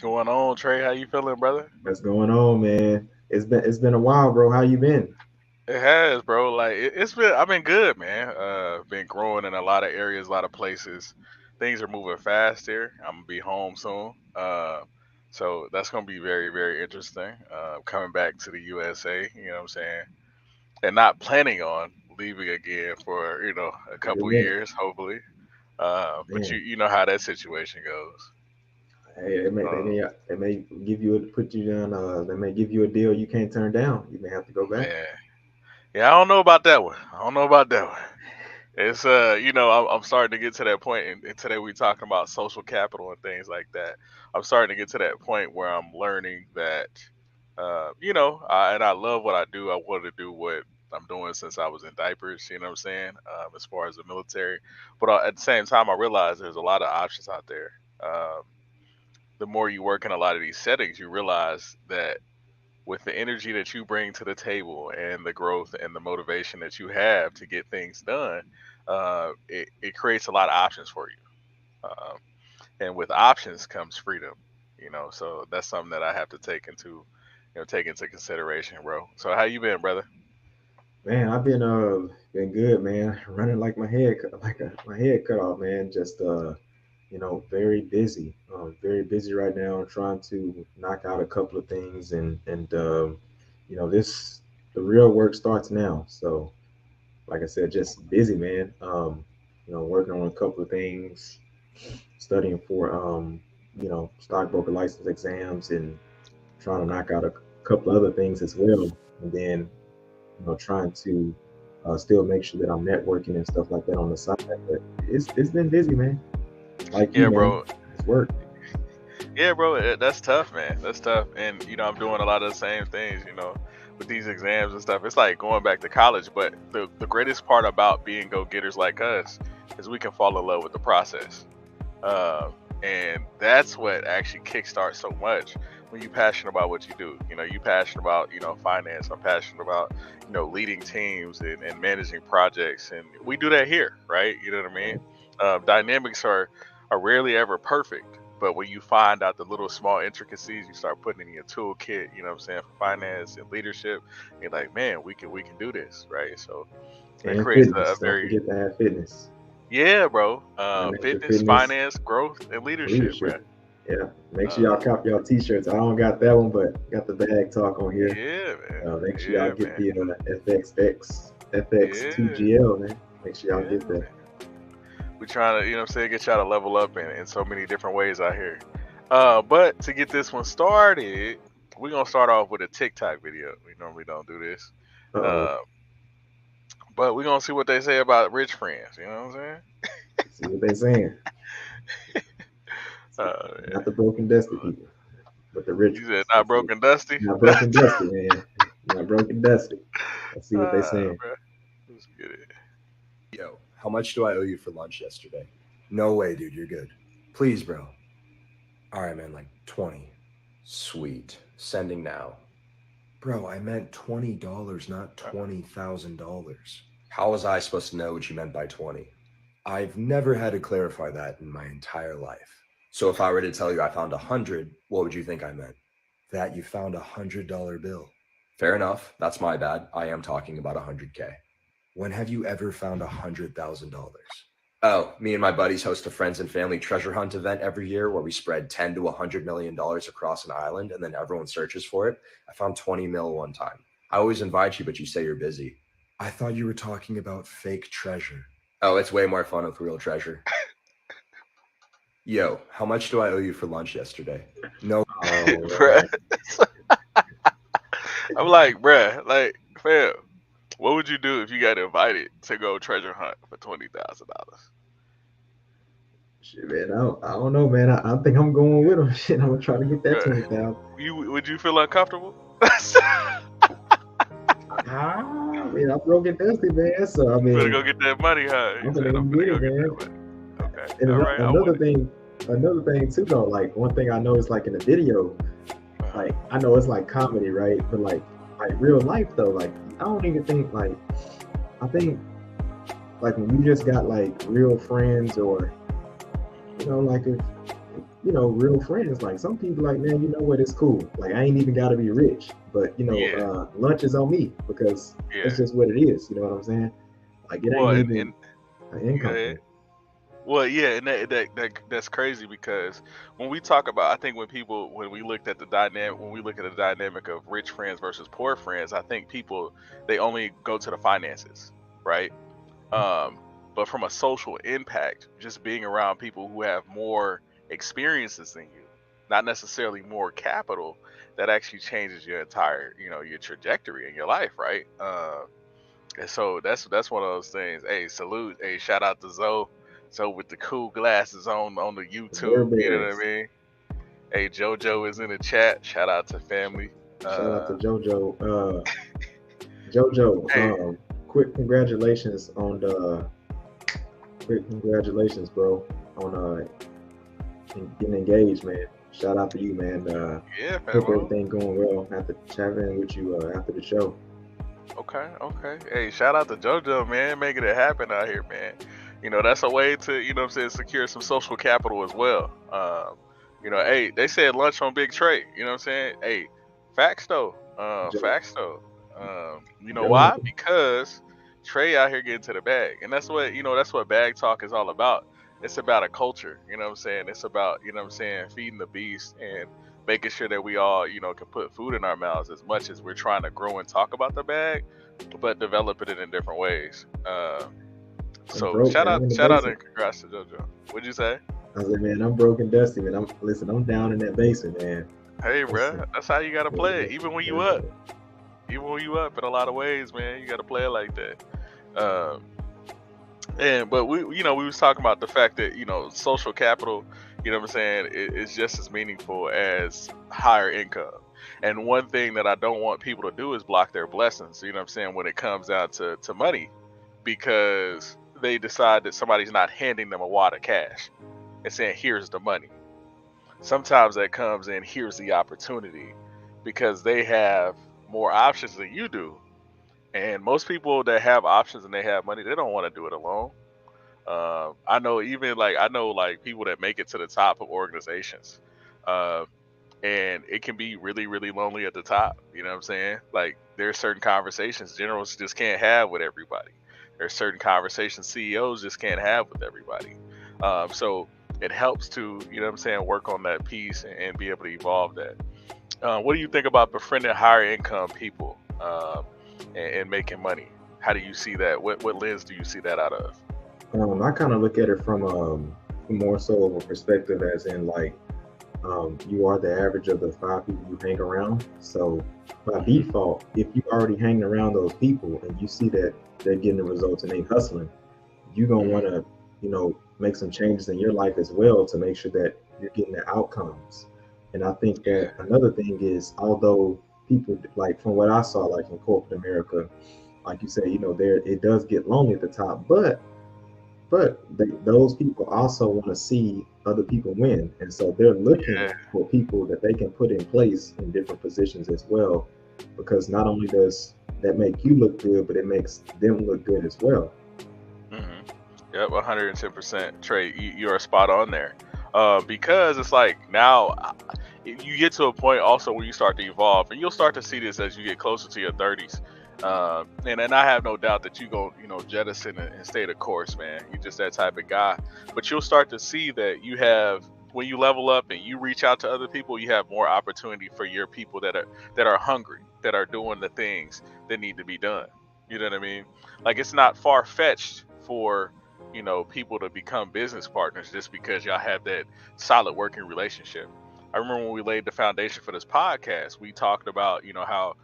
going on, Trey? How you feeling, brother? What's going on, man? It's been a while, bro. How you been? It has, bro. Like it's been. I've been good, man. Been growing in a lot of areas, a lot of places. Things are moving fast here. I'm gonna be home soon. So that's gonna be very, very interesting. Coming back to the USA, you know what I'm saying, and not planning on leaving again for a A good couple minute, years, hopefully. But you man. you know how that situation goes. Hey, they Uh, may they may give you put you down. They may give you a deal you can't turn down. You may have to go back. man, yeah, I don't know about that one. I don't know about that one. It's I'm starting to get to that point, and today we talking about social capital and things like that. I'm starting to get to that point where I'm learning that, and I love what I do. I want to do what I'm doing since I was in diapers. You know what I'm saying? As far as the military, but at the same time, I realize there's a lot of options out there. Um, the more you work in a lot of these settings, you realize that with the energy that you bring to the table and the growth and the motivation that you have to get things done, it creates a lot of options for you. And with options comes freedom, So that's something that I have to take into consideration, bro. So how you been, brother? Man, I've been good, man. Running like my head cut off, man. Just very busy. Very busy right now. I'm trying to knock out a couple of things, this the real work starts now. So, like I said, just busy, man. Working on a couple of things, studying for stockbroker license exams, and trying to knock out a couple other things as well. And then trying to still make sure that I'm networking and stuff like that on the side. But it's been busy, man. Like you, Yeah, man. bro. It's work. Yeah, bro. That's tough, man. That's tough. And I'm doing a lot of the same things, with these exams and stuff. It's like going back to college. But the greatest part about being go getters like us is we can fall in love with the process. Um, and that's what actually kickstarts so much when you're passionate about what you do. You passionate about, finance. I'm passionate about, leading teams and managing projects. And we do that here, right? You know what I mean? Dynamics are rarely ever perfect. But when you find out the little small intricacies, you start putting in your toolkit, you know what I'm saying, for finance and leadership, you're like, man, we can do this, right? So it And creates a fitness. Don't very forget to have fitness. yeah, bro. Financial Fitness, fitness, finance, growth, and leadership, bro. leadership. Yeah. Make sure y'all Uh, copy y'all t-shirts. I don't got that one, but got the bag talk on here. yeah, man. Make sure y'all Yeah, get man. the FXX Yeah, FX2GL, man. Make sure y'all yeah, get that. man. We trying to, get y'all to level up in so many different ways out here. But to get this one started, we're gonna start off with a TikTok video. We normally don't do this. Uh-oh. Uh, but we're gonna see what they say about rich friends. You know what I'm saying? See what they saying. Yeah. Not the broken dusty people, but the rich You said ones. not Let's see. broken dusty. Not broken dusty, man. Not broken dusty. Let's see what they saying. Bro. Let's get it. Yo, how much do I owe you for lunch yesterday? No way, dude, you're good. Please, bro. All right, man, like 20. Sweet. Sending now. Bro, I meant $20, not $20,000. How was I supposed to know what you meant by 20? I've never had to clarify that in my entire life. So if I were to tell you I found 100, what would you think I meant? That you found $100 bill. Fair enough. That's my bad. I am talking about 100K. When have you ever found $100,000? Oh, me and my buddies host a friends and family treasure hunt event every year where we spread $10 to $100 million across an island and then everyone searches for it. I found 20 mil one time. I always invite you, but you say you're busy. I thought you were talking about fake treasure. Oh, it's way more fun with real treasure. Yo, how much do I owe you for lunch yesterday? No. Bruh. I'm like, bruh, like, fam, what would you do if you got invited to go treasure hunt for $20,000? Shit, man. I don't know, man. I think I'm going with them. Shit, I'm gonna try to get that Bruh, 20,000. would you feel uncomfortable? I mean, I'm broken dusty, man. So I You better mean, go get that money, huh? I'm You gonna said go I'm get gonna go it, get man. that money. Okay, And all right, I want it. another thing too, though. Like one thing I know is like in the video, like I know it's like comedy, right? But like real life though, like I don't even think like I think like when you just got like real friends or like if you know, real friends. Like some people like, man, you know what, it's cool. Like I ain't even gotta be rich. But you know, lunch is on me because it's just what it is. You know what I'm saying? Like it ain't even an income thing. Well, yeah, and that's crazy because when we talk about, I think when we look at the dynamic of rich friends versus poor friends, I think people, they only go to the finances, right? But from a social impact, just being around people who have more experiences than you, not necessarily more capital, that actually changes your entire, your trajectory in your life, right? And so that's one of those things. Hey, salute. Hey, shout out to Zoe. So with the cool glasses on the YouTube, you know what I mean? Hey, JoJo is in the chat. Shout out to family. Shout out to JoJo. JoJo, hey. Quick congratulations, bro, on getting engaged, man. Shout out to you, man. Yeah, man. Hope everything going well. After chatting with you after the show. Okay. Hey, shout out to JoJo, man, making it happen out here, man. That's a way to, secure some social capital as well. Hey, they said lunch on Big Tray. You know what I'm saying? Hey, facts though. Why? Because Trey out here getting to the bag, and that's what bag talk is all about. It's about a culture. You know what I'm saying? It's about, feeding the beast and making sure that we all, can put food in our mouths as much as we're trying to grow and talk about the bag, but develop it in different ways. So shout out and congrats to JoJo. What'd you say? I said, man, I'm broke and dusty, man. I'm down in that basement, man. Hey, bro, that's how you gotta play it. Even when you up in a lot of ways, man, you gotta play it like that. But we was talking about the fact that social capital, you know what I'm saying, is just as meaningful as higher income. And one thing that I don't want people to do is block their blessings. You know what I'm saying, when it comes down to money, because they decide that somebody's not handing them a wad of cash and saying, here's the money. Sometimes that comes in, here's the opportunity, because they have more options than you do. And most people that have options and they have money, they don't want to do it alone. I know people that make it to the top of organizations, and it can be really, really lonely at the top. You know what I'm saying? Like there's certain conversations generals just can't have with everybody. There's certain conversations CEOs just can't have with everybody. So it helps to, work on that piece and be able to evolve that. What do you think about befriending higher income people and making money? How do you see that? What lens do you see that out of? I kind of look at it from more so of a perspective as in you are the average of the 5 people you hang around. So by default, if you already hang around those people and you see that they're getting the results and they hustling, you're going to want to, make some changes in your life as well to make sure that you're getting the outcomes. And I think that another thing is, although people, like from what I saw, like in corporate America, like you said, it does get lonely at the top, but those people also want to see other people win. And so they're looking for people that they can put in place in different positions as well, because not only does that make you look good, but it makes them look good as well. Yep, 110%. Trey, you are spot on there. Because it's like now you get to a point also where you start to evolve, and you'll start to see this as you get closer to your 30s. And I have no doubt that you go, jettison and stay the course, man. You're just that type of guy. But you'll start to see that you have, when you level up and you reach out to other people, you have more opportunity for your people that are hungry, that are doing the things that need to be done. You know what I mean? Like it's not far-fetched for people to become business partners just because y'all have that solid working relationship. I remember when we laid the foundation for this podcast, we talked about, how,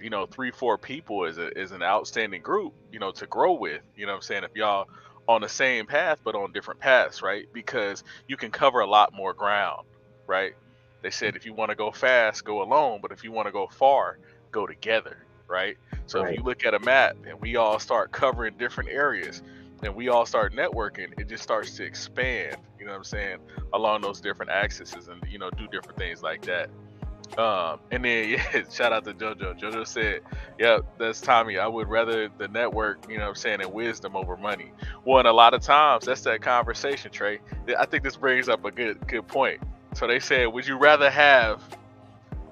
3-4 people is an outstanding group, to grow with, what I'm saying? If y'all on the same path, but on different paths, right? Because you can cover a lot more ground, right? They said, if you want to go fast, go alone. But if you want to go far, go together, right? So if you look at a map and we all start covering different areas, and we all start networking, it just starts to expand, along those different axes and, do different things like that. And then yeah, shout out to JoJo. JoJo said, "Yeah, that's Tommy. I would rather the network, you know what I'm saying, and wisdom over money." Well, and a lot of times that's that conversation, Trey. I think this brings up a good point. So they said, "Would you rather have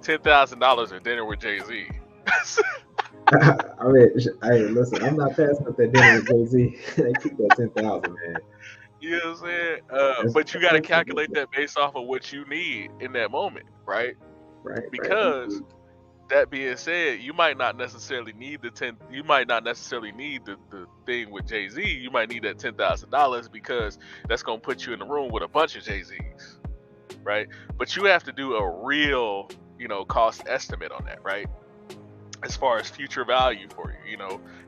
$10,000 or dinner with Jay-Z?" I mean, hey, listen, I'm not passing up that dinner with Jay-Z. They keep that 10,000, man. You know what I'm saying? But you got to calculate that based off of what you need in that moment, right? Right. Because that being said, you might not necessarily need the thing with Jay-Z. You might need that $10,000 because that's gonna put you in the room with a bunch of Jay-Z's, right? But you have to do a real, cost estimate on that, right? As far as future value for you,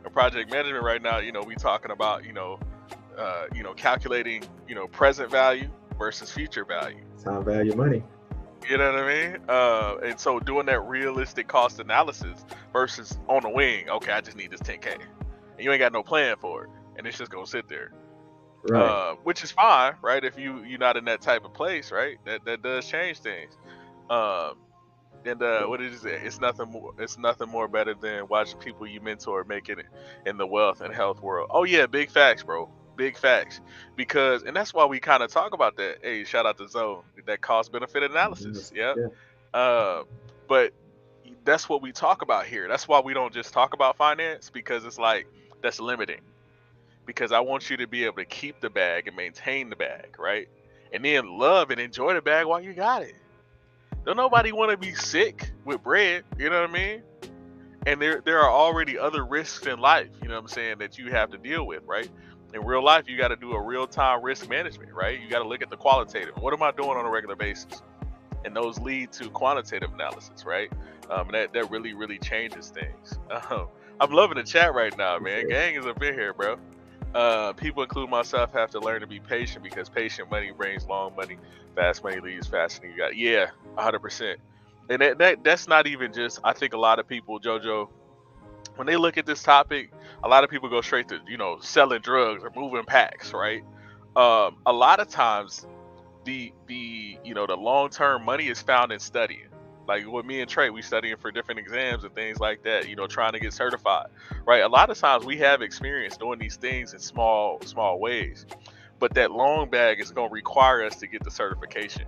in project management right now, we talking about, calculating, present value versus future value. Time value money. You know what I mean? And so doing that realistic cost analysis versus on the wing, okay, I just need this 10K. And you ain't got no plan for it. And it's just going to sit there. Right. Which is fine, right? If you're not in that type of place, right? That does change things. And what did you say? It's nothing more better than watching people you mentor make it in the wealth and health world. Oh yeah, big facts, bro. Big facts. Because, and that's why we kind of talk about that. Hey, shout out to Zoe, that cost benefit analysis. Yeah. But that's what we talk about here. That's why we don't just talk about finance, because it's like, that's limiting. Because I want you to be able to keep the bag and maintain the bag, right? And then love and enjoy the bag while you got it. Don't nobody want to be sick with bread, you know what I mean? And there are already other risks in life, you know what I'm saying, that you have to deal with, right? In real life, you got to do a real-time risk management, right? You got to look at the qualitative. What am I doing on a regular basis? And those lead to quantitative analysis, right? And that really, really changes things. I'm loving the chat right now, man. Gang is up in here, bro. People, including myself, have to learn to be patient, because patient money brings long money. Fast money leaves faster than you got. Yeah, 100%. And that's not even just, I think a lot of people, JoJo, when they look at this topic, a lot of people go straight to, selling drugs or moving packs, right? A lot of times the long-term money is found in studying. Like with me and Trey, we studying for different exams and things like that, trying to get certified, right? A lot of times we have experience doing these things in small ways, but that long bag is going to require us to get the certification.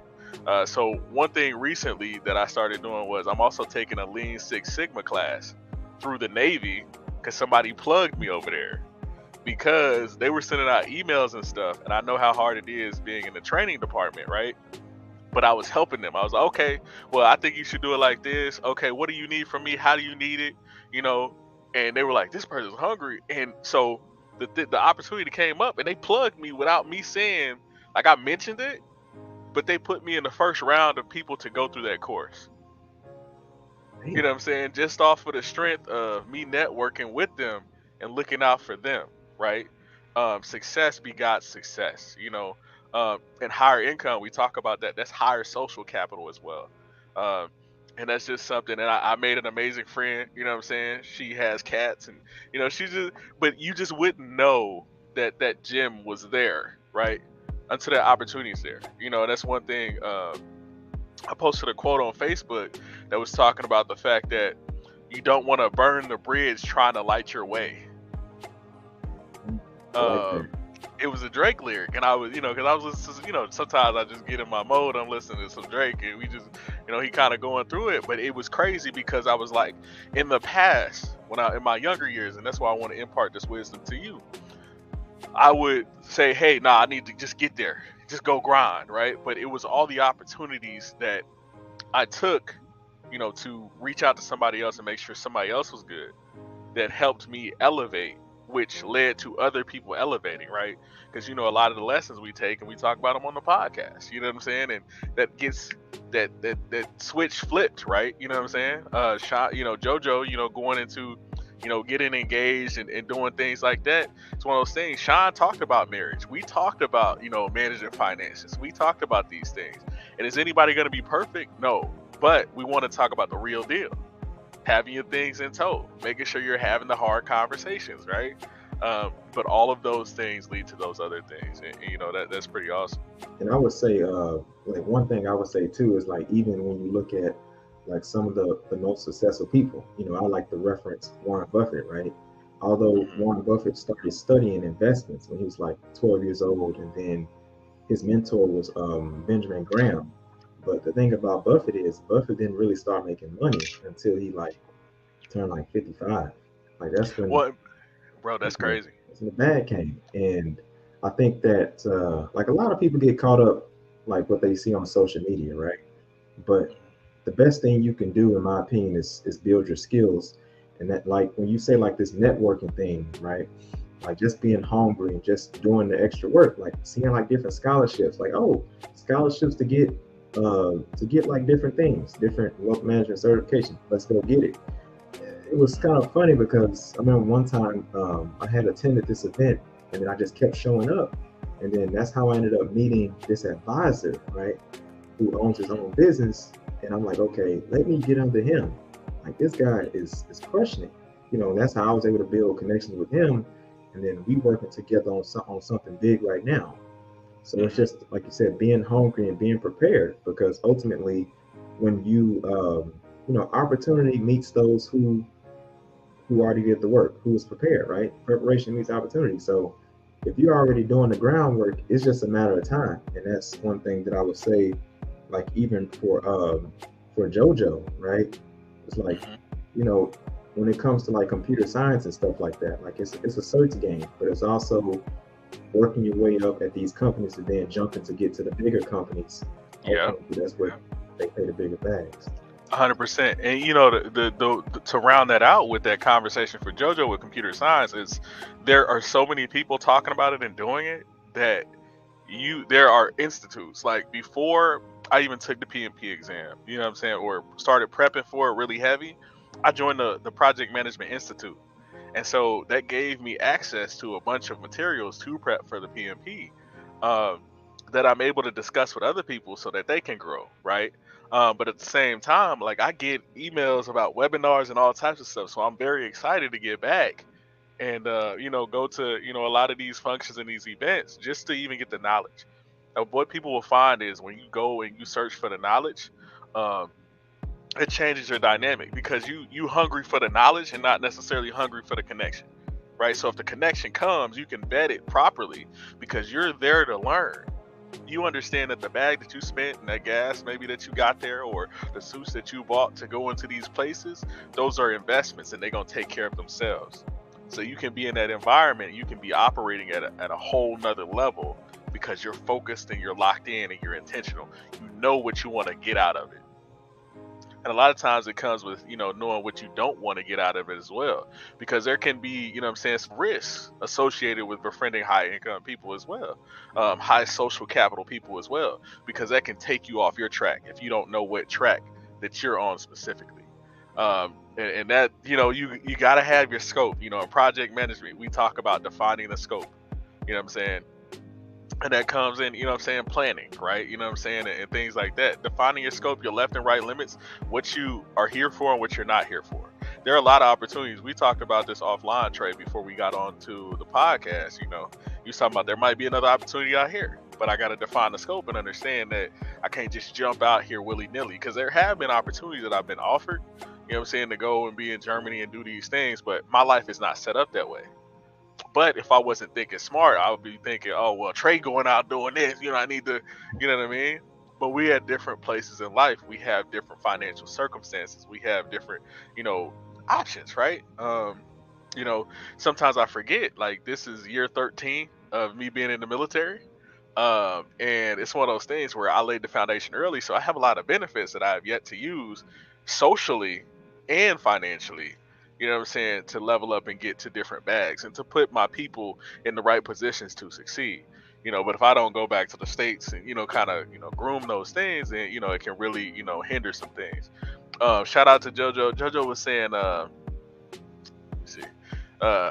So one thing recently that I started doing was I'm also taking a Lean Six Sigma class through the Navy, because somebody plugged me over there, because they were sending out emails and stuff, and I know how hard it is being in the training department, right? But I was helping them. I was like, okay, well, I think you should do it like this. Okay, what do you need from me? How do you need it? And they were like, this person's hungry. And so the opportunity came up, and they plugged me without me saying, like, I mentioned it, but they put me in the first round of people to go through that course. You know what I'm saying? Just off of the strength of me networking with them and looking out for them, right? Success begot success, and higher income. We talk about that. That's higher social capital as well. And that's just something. And I made an amazing friend, you know what I'm saying? She has cats, and, but you just wouldn't know that gym was there, right? Until that opportunity's there. That's one thing. I posted a quote on Facebook that was talking about the fact that you don't want to burn the bridge trying to light your way. It was a Drake lyric, and I was, because I was listening, sometimes I just get in my mode, I'm listening to some Drake, and we just, he kind of going through it, but it was crazy, because I was like, in the past, in my younger years, and that's why I want to impart this wisdom to you, I would say, hey, I need to just get there. Just go grind, right? But it was all the opportunities that I took, to reach out to somebody else and make sure somebody else was good, that helped me elevate, which led to other people elevating, right? Because, a lot of the lessons we take, and we talk about them on the podcast, you know what I'm saying? And that gets that switch flipped, right? You know what I'm saying? JoJo, going into, getting engaged and doing things like that. It's one of those things. Shawn talked about marriage. We talked about, managing finances. We talked about these things. And is anybody going to be perfect? No. But we want to talk about the real deal. Having your things in tow. Making sure you're having the hard conversations, right? But all of those things lead to those other things. And that's pretty awesome. And I would say, like, one thing I would say too is, like, even when you look at, like some of the most successful people. You know, I like to reference Warren Buffett, right? Although Warren Buffett started studying investments when he was like 12 years old, and then his mentor was Benjamin Graham. But the thing about Buffett is Buffett didn't really start making money until he like turned like 55. Like that's when What, bro? That's crazy. that's when the bag came. And I think that like a lot of people get caught up like what they see on social media, right? But the best thing you can do, in my opinion, is build your skills. And that, like when you say like this networking thing, right? Like just being hungry and just doing the extra work, like seeing like different scholarships, like scholarships to get like different things, different wealth management certification. Let's go get it. It was kind of funny because I remember one time I had attended this event, and then I just kept showing up, and then that's how I ended up meeting this advisor, right, who owns his own business. And I'm like, okay, let me get under him. Like this guy is crushing it, you know. And that's how I was able to build connections with him, and then we working together on something big right now. So it's just like you said, being hungry and being prepared, because ultimately, when you opportunity meets those who already did the work, who is prepared, right? Preparation meets opportunity. So if you're already doing the groundwork, it's just a matter of time. And that's one thing that I would say, like even for JoJo, right? It's like, you know, when it comes to like computer science and stuff like that, like it's a search game, but it's also working your way up at these companies and then jumping to get to the bigger companies. Yeah, that's where they pay the bigger bags. 100%. And you know, the to round that out with that conversation for JoJo with computer science is there are so many people talking about it and doing it that there are institutes. Like before I even took the PMP exam, you know what I'm saying, or started prepping for it really heavy, I joined the Project Management Institute. And so that gave me access to a bunch of materials to prep for the PMP that I'm able to discuss with other people so that they can grow, right? But at the same time, like I get emails about webinars and all types of stuff. So I'm very excited to get back and, go to, a lot of these functions and these events just to even get the knowledge. What people will find is when you go and you search for the knowledge, it changes your dynamic because you hungry for the knowledge and not necessarily hungry for the connection, right? So if the connection comes, you can vet it properly because you're there to learn. You understand that the bag that you spent and that gas maybe that you got there or the suits that you bought to go into these places, those are investments and they're going to take care of themselves. So you can be in that environment, you can be operating at a whole nother level because you're focused and you're locked in and you're intentional. You know what you want to get out of it. And a lot of times it comes with, knowing what you don't want to get out of it as well. Because there can be, some risks associated with befriending high income people as well. High social capital people as well. Because that can take you off your track if you don't know what track that you're on specifically. And that, you got to have your scope. In project management, we talk about defining the scope. You know what I'm saying? And that comes in, planning, right? And things like that. Defining your scope, your left and right limits, what you are here for and what you're not here for. There are a lot of opportunities. We talked about this offline, Trey, before we got on to the podcast. You was talking about there might be another opportunity out here, but I got to define the scope and understand that I can't just jump out here willy-nilly because there have been opportunities that I've been offered, to go and be in Germany and do these things, but my life is not set up that way. But if I wasn't thinking smart, I would be thinking, oh, well, Trey going out doing this, I need to, you know what I mean? But we at different places in life. We have different financial circumstances. We have different, options, right? Sometimes I forget, like this is year 13 of me being in the military. And it's one of those things where I laid the foundation early. So I have a lot of benefits that I have yet to use socially and financially. To level up and get to different bags and to put my people in the right positions to succeed. But if I don't go back to the States and, groom those things, then, it can really, hinder some things. Shout out to JoJo. JoJo was saying, let me see. I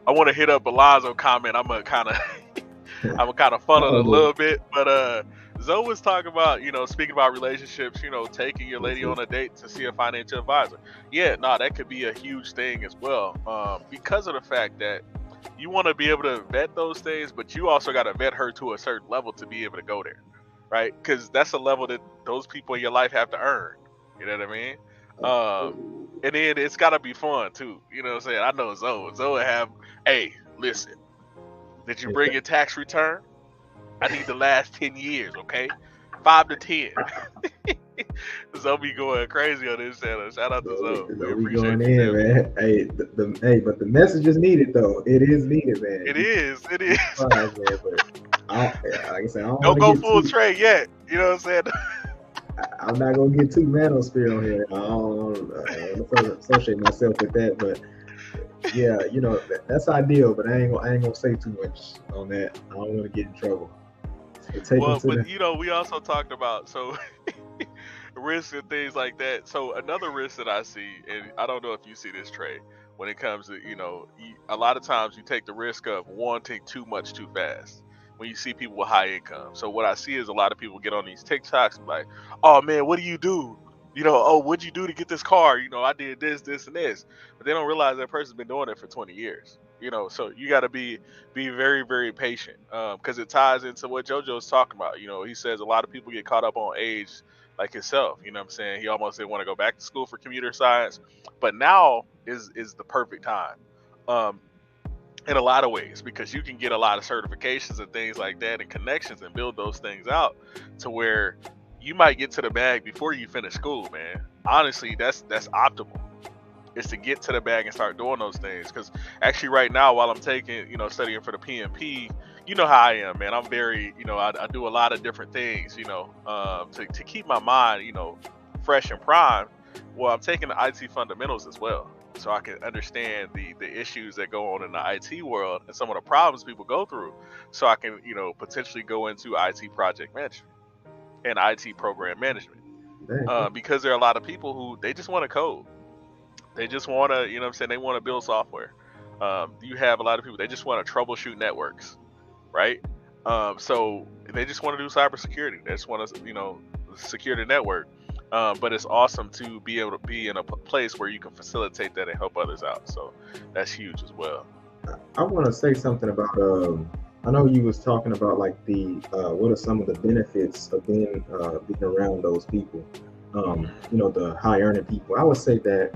want to hit up Alonzo comment. I'm a kind of funnel it a little bit, but, Zoe was talking about, speaking about relationships, taking your lady on a date to see a financial advisor. Yeah, that could be a huge thing as well. Because of the fact that you want to be able to vet those things, but you also got to vet her to a certain level to be able to go there, right? Because that's a level that those people in your life have to earn. You know what I mean? And then it's gotta be fun too. You know what I'm saying? I know Zoe have, hey, listen, did you bring your tax return? I need the last 10 years, okay? 5 to 10. Zoe be going crazy on this channel. Shout out to Zoe. We appreciate going in, man. Hey, but the message is needed though. It is needed, man. It is. Surprised, man, but like I said, I don't go full Tray yet. You know what I'm saying? I'm not gonna get too manosphere on here. I don't associate myself with that, but yeah, you know, that's ideal. But I ain't gonna say too much on that. I don't want to get in trouble. But you know, we also talked about risks and things like that. So another risk that I see, and I don't know if you see this, Tray, when it comes to, you know, a lot of times you take the risk of wanting too much too fast when you see people with high income. So what I see is a lot of people get on these TikToks like, oh man, what do you do? You know, oh, what'd you do to get this car? You know, I did this, this, and this. But they don't realize that person's been doing it for 20 years. You know, so you got to be very, very patient, because it ties into what JoJo's talking about. You know, he says a lot of people get caught up on age like himself. You know what I'm saying? He almost didn't want to go back to school for computer science. But now is the perfect time. In a lot of ways, because you can get a lot of certifications and things like that and connections and build those things out to where you might get to the bag before you finish school, man. Honestly, that's optimal, is to get to the bag and start doing those things. Because actually right now, while I'm taking, you know, studying for the PMP, you know how I am, man. I'm very, you know, I do a lot of different things, you know, to keep my mind, you know, fresh and prime. Well, I'm taking the IT fundamentals as well, so I can understand the issues that go on in the IT world and some of the problems people go through, so I can, you know, potentially go into IT project management and IT program management, because there are a lot of people who, they just want to code. They just want to, you know what I'm saying, they want to build software. You have a lot of people, they just want to troubleshoot networks, right? So they just want to do cybersecurity. They just want to, you know, secure the network. But it's awesome to be able to be in a place where you can facilitate that and help others out. So that's huge as well. I want to say something about, I know you was talking about like what are some of the benefits of being around those people, you know, the high earning people. I would say that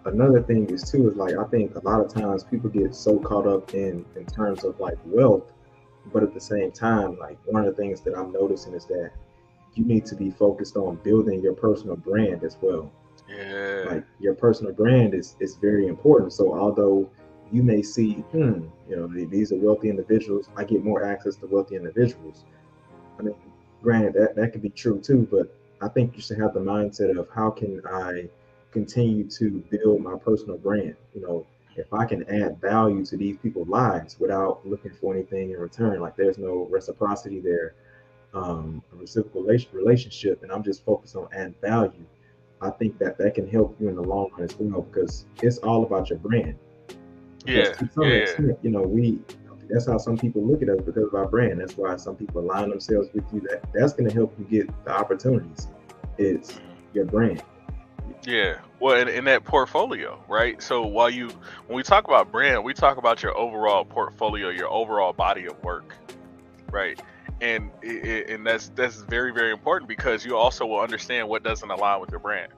another thing is too, is like, I think a lot of times people get so caught up in terms of like wealth, but at the same time, like one of the things that I'm noticing is that you need to be focused on building your personal brand as well. Yeah. Like your personal brand is very important. So although you may see, you know, these are wealthy individuals, I get more access to wealthy individuals. I mean, granted, that could be true too, but I think you should have the mindset of, how can I continue to build my personal brand? You know, if I can add value to these people's lives without looking for anything in return, like there's no reciprocity there, a reciprocal relationship, and I'm just focused on adding value, I think that can help you in the long run as well, because it's all about your brand. Because to some extent, you know, that's how some people look at us, because of our brand. That's why some people align themselves with you. That's going to help you get the opportunities. It's your brand. Yeah. Well, in that portfolio, right? So when we talk about brand, we talk about your overall portfolio, your overall body of work, right? And that's very, very important, because you also will understand what doesn't align with your brand,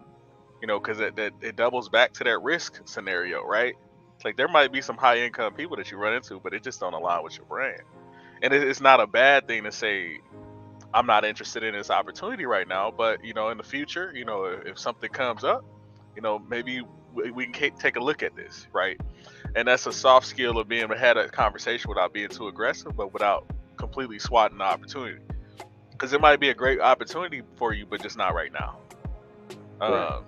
you know, because it doubles back to that risk scenario, right? It's like there might be some high income people that you run into, but it just don't align with your brand. And it's not a bad thing to say, I'm not interested in this opportunity right now, but, you know, in the future, you know, if something comes up, you know, maybe we can take a look at this, right? And that's a soft skill of being able to have a conversation without being too aggressive, but without completely swatting the opportunity, because it might be a great opportunity for you, but just not right now. Right.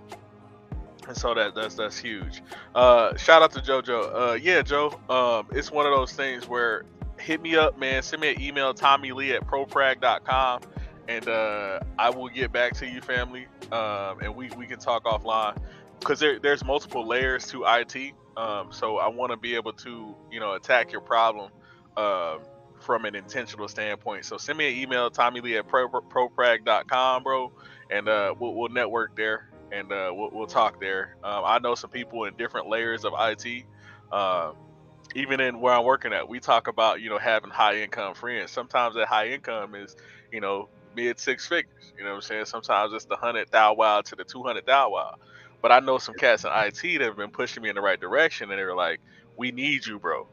And so that's huge. Shout out to JoJo. Yeah, Joe. It's one of those things where, hit me up, man. Send me an email, TommyLee@ProPrag.com, and I will get back to you, family. And we can talk offline, because there's multiple layers to IT. So I want to be able to, you know, attack your problem from an intentional standpoint. So send me an email, TommyLee@ProPrag.com, bro, and we'll network there, and we'll talk there. I know some people in different layers of IT. Even in where I'm working at, we talk about, you know, having high income friends. Sometimes that high income is, you know, mid six figures. You know what I'm saying? Sometimes it's the 100,000 to the 200,000. But I know some cats in IT that have been pushing me in the right direction, and they were like, "We need you, bro.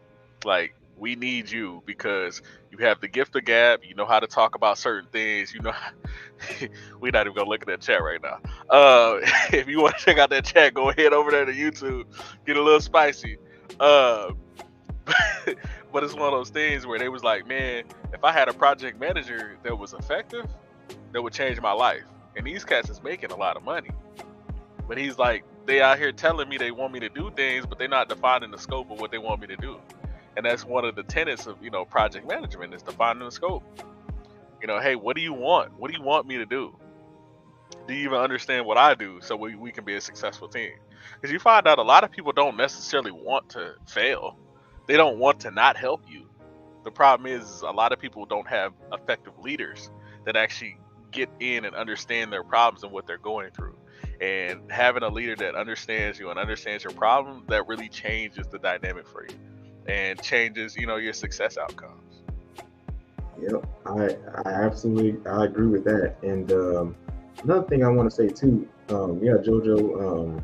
Like, we need you because you have the gift of gab. You know how to talk about certain things. You know, we're not even gonna look at that chat right now. If you want to check out that chat, go ahead over there to YouTube. Get a little spicy. But it's one of those things where they was like, man, if I had a project manager that was effective, that would change my life. And these cats is making a lot of money. But he's like, they out here telling me they want me to do things, but they're not defining the scope of what they want me to do. And that's one of the tenets of, project management, is defining the scope. Hey, what do you want? What do you want me to do? Do you even understand what I do so we can be a successful team? Because you find out a lot of people don't necessarily want to fail. They don't want to not help you. The problem is a lot of people don't have effective leaders that actually get in and understand their problems and what they're going through. And having a leader that understands you and understands your problem, that really changes the dynamic for you and changes, your success outcomes. Yep, I absolutely agree with that. And another thing I want to say too, JoJo,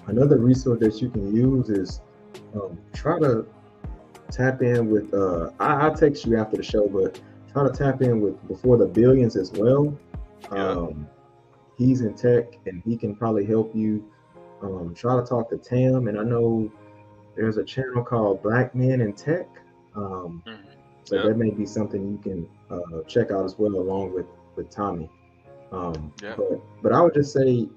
another resource that you can use is try to tap in with, I'll text you after the show, but try to tap in with Before the Billions as well. Yeah. He's in tech and he can probably help you. Try to talk to Tam, and I know there's a channel called Black Men in Tech. So that may be something you can check out as well, along with Tommy. But I would just say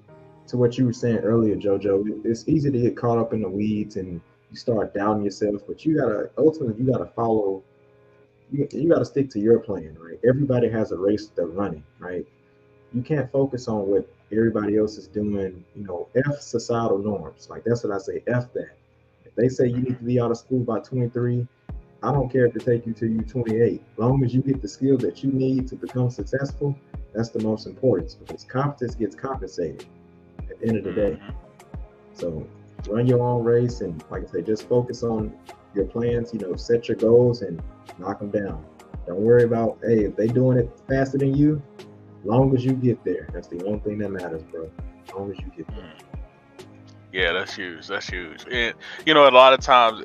to what you were saying earlier, JoJo, it's easy to get caught up in the weeds and you start doubting yourself, but you gotta follow. You gotta stick to your plan, right? Everybody has a race they're running, right? You can't focus on what everybody else is doing. F societal norms. Like, that's what I say. F that. If they say you need to be out of school by 23, I don't care if it take you till you 28. As long as you get the skills that you need to become successful, that's the most important, because competence gets compensated at the end of the day. So run your own race, and like I say, just focus on your plans, set your goals and knock them down. Don't worry about, hey, if they doing it faster than you, as long as you get there, that's the only thing that matters, bro. As long as you get there. Yeah, that's huge. That's huge. And a lot of times,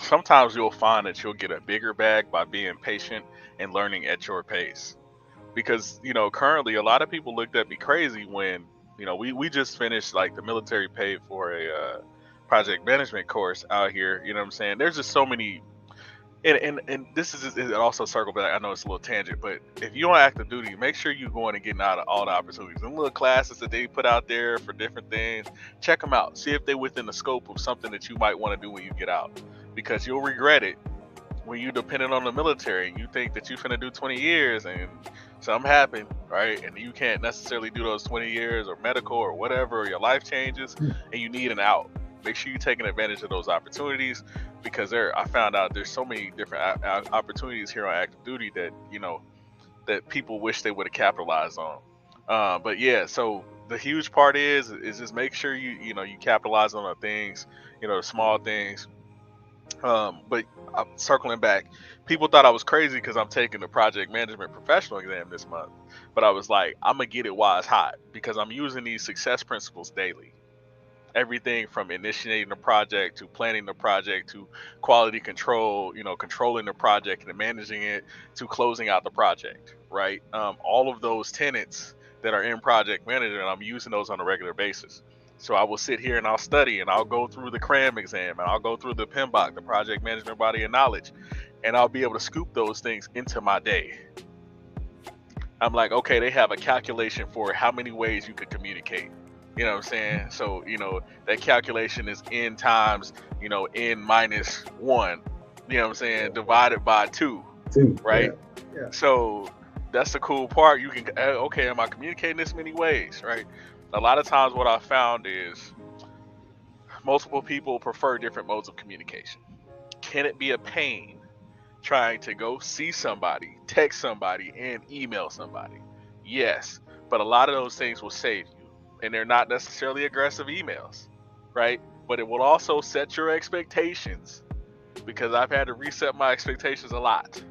sometimes you'll find that you'll get a bigger bag by being patient and learning at your pace. Because currently a lot of people looked at me crazy when we just finished, like, the military paid for a project management course out here. You know what I'm saying? There's just so many. And this is it also circle back. I know it's a little tangent, but if you on active duty, make sure you're going and getting out of all the opportunities. And little classes that they put out there for different things, check them out. See if they're within the scope of something that you might want to do when you get out, because you'll regret it when you're dependent on the military and you think that you're finna do 20 years and something happened, right? And you can't necessarily do those 20 years or medical or whatever, or your life changes and you need an out. Make sure you're taking advantage of those opportunities, because I found out there's so many different opportunities here on active duty that that people wish they would have capitalized on. But yeah, so the huge part is just make sure you capitalize on the things, the small things. But circling back, people thought I was crazy because I'm taking the project management professional exam this month. But I was like, I'm gonna get it while it's hot, because I'm using these success principles daily. Everything from initiating the project to planning the project to quality control, controlling the project and managing it, to closing out the project, right? All of those tenets that are in project management, I'm using those on a regular basis. So I will sit here and I'll study and I'll go through the CRAM exam and I'll go through the PMBOK, the project management body of knowledge, and I'll be able to scoop those things into my day. I'm like, okay, they have a calculation for how many ways you could communicate. You know what I'm saying? So, that calculation is n times, n minus 1, you know what I'm saying, divided by 2, right? Yeah. So that's the cool part. You can, okay, am I communicating this many ways, right? A lot of times what I found is multiple people prefer different modes of communication. Can it be a pain trying to go see somebody, text somebody, and email somebody? Yes, but a lot of those things will save you. And they're not necessarily aggressive emails, right? But it will also set your expectations, because I've had to reset my expectations a lot.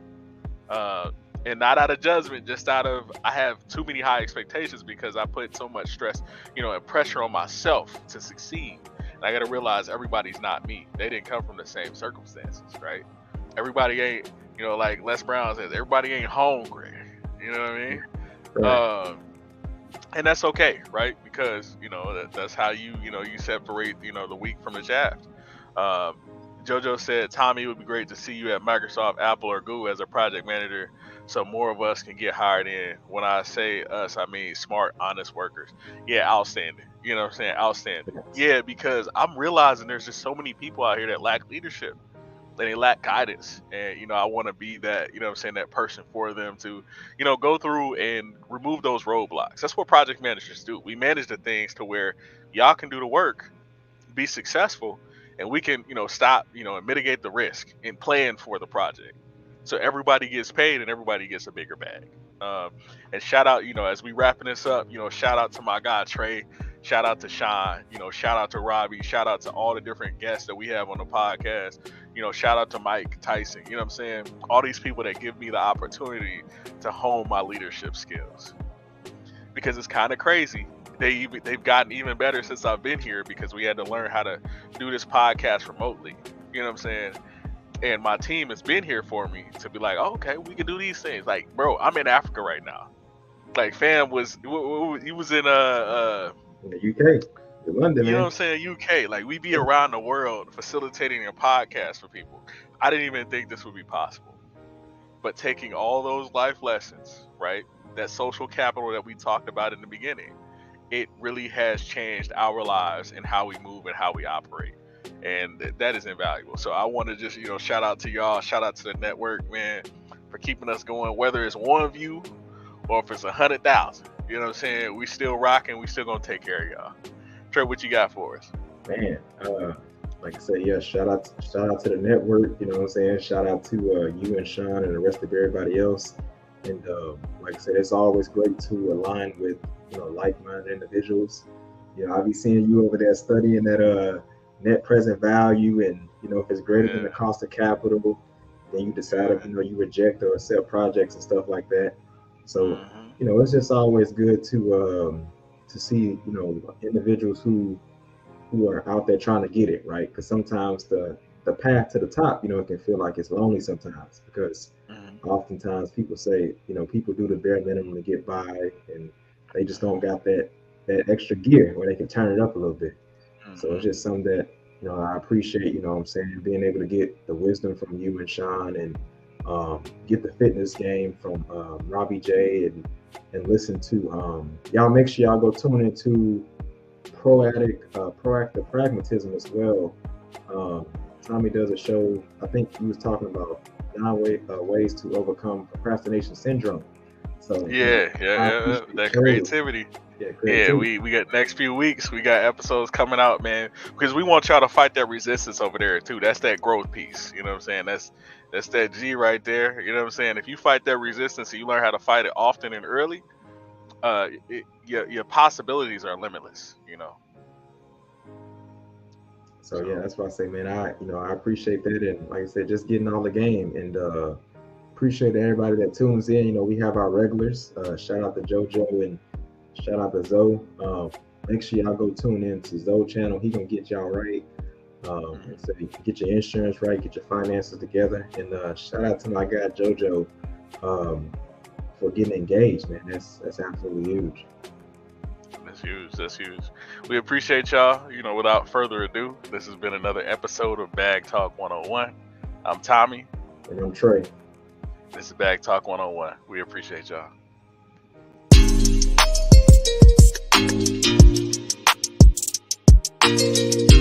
And not out of judgment, just out of I have too many high expectations because I put so much stress, and pressure on myself to succeed. And I got to realize everybody's not me. They didn't come from the same circumstances, right? Everybody ain't, like Les Brown says, everybody ain't hungry. You know what I mean? Right. And that's okay, right? Because that's how you separate the wheat from the chaff. JoJo said, Tommy, it would be great to see you at Microsoft, Apple, or Google as a project manager, so more of us can get hired in. When I say us, I mean smart, honest workers. Yeah, outstanding. You know what I'm saying? Outstanding. Yeah, because I'm realizing there's just so many people out here that lack leadership. And they lack guidance, and I want to be that that person for them to go through and remove those roadblocks. That's what project managers do. We manage the things to where y'all can do the work, be successful, and we can stop and mitigate the risk and plan for the project, so everybody gets paid and everybody gets a bigger bag. And shout out as we wrapping this up, shout out to my guy Trey, shout out to Shawn, shout out to Robbie, shout out to all the different guests that we have on the podcast. Shout out to Mike Tyson, what I'm saying? All these people that give me the opportunity to hone my leadership skills. Because it's kind of crazy. They've gotten even better since I've been here because we had to learn how to do this podcast remotely. You know what I'm saying? And my team has been here for me to be like, oh, okay, we can do these things. Like, bro, I'm in Africa right now. Like, fam he was in the UK. London, you know what I'm saying? UK. Like, we be around the world facilitating a podcast for people. I didn't even think this would be possible. But taking all those life lessons, right? That social capital that we talked about in the beginning, it really has changed our lives and how we move and how we operate. And that is invaluable. So I want to just, shout out to y'all, shout out to the network, man, for keeping us going, whether it's one view or if it's 100,000. You know what I'm saying? We still rocking. We still going to take care of y'all. Trey, what you got for us? Man, like I said, yeah, shout out to the network, you know what I'm saying? Shout out to you and Shawn and the rest of everybody else. And like I said, it's always great to align with, like-minded individuals. I'll be seeing you over there studying that net present value, and if it's greater than the cost of capital, then you decide if you reject or accept projects and stuff like that. So it's just always good to see individuals who are out there trying to get it right, because sometimes the path to the top it can feel like it's lonely sometimes, because oftentimes people say people do the bare minimum to get by, and they just don't got that extra gear where they can turn it up a little bit. So it's just something that I appreciate, what I'm saying, being able to get the wisdom from you and Shawn, and get the fitness game from Robbie J, and listen to y'all. Make sure y'all go tune into proactive pragmatism as well. Tommy does a show, I think he was talking about 9 ways to overcome procrastination syndrome. So that creativity. Yeah, we got next few weeks, we got episodes coming out, man, because we want y'all to fight that resistance over there too. That's that growth piece, you know what I'm saying? That's that G right there, you know what I'm saying? If you fight that resistance and you learn how to fight it often and early, your possibilities are limitless, So yeah, that's why I say, man, I appreciate that, and like I said, just getting all the game, and appreciate everybody that tunes in. We have our regulars. Shout out to JoJo and shout out to Zoe. Make sure y'all go tune in to Zoe channel. He gonna get y'all right. So get your insurance right, get your finances together, and shout out to my guy JoJo for getting engaged, man. That's absolutely huge. That's huge. We appreciate y'all. Without further ado, this has been another episode of Bag Talk 101. I'm Tommy. And I'm Trey. This is Bag Talk 101. We appreciate y'all. Thank you.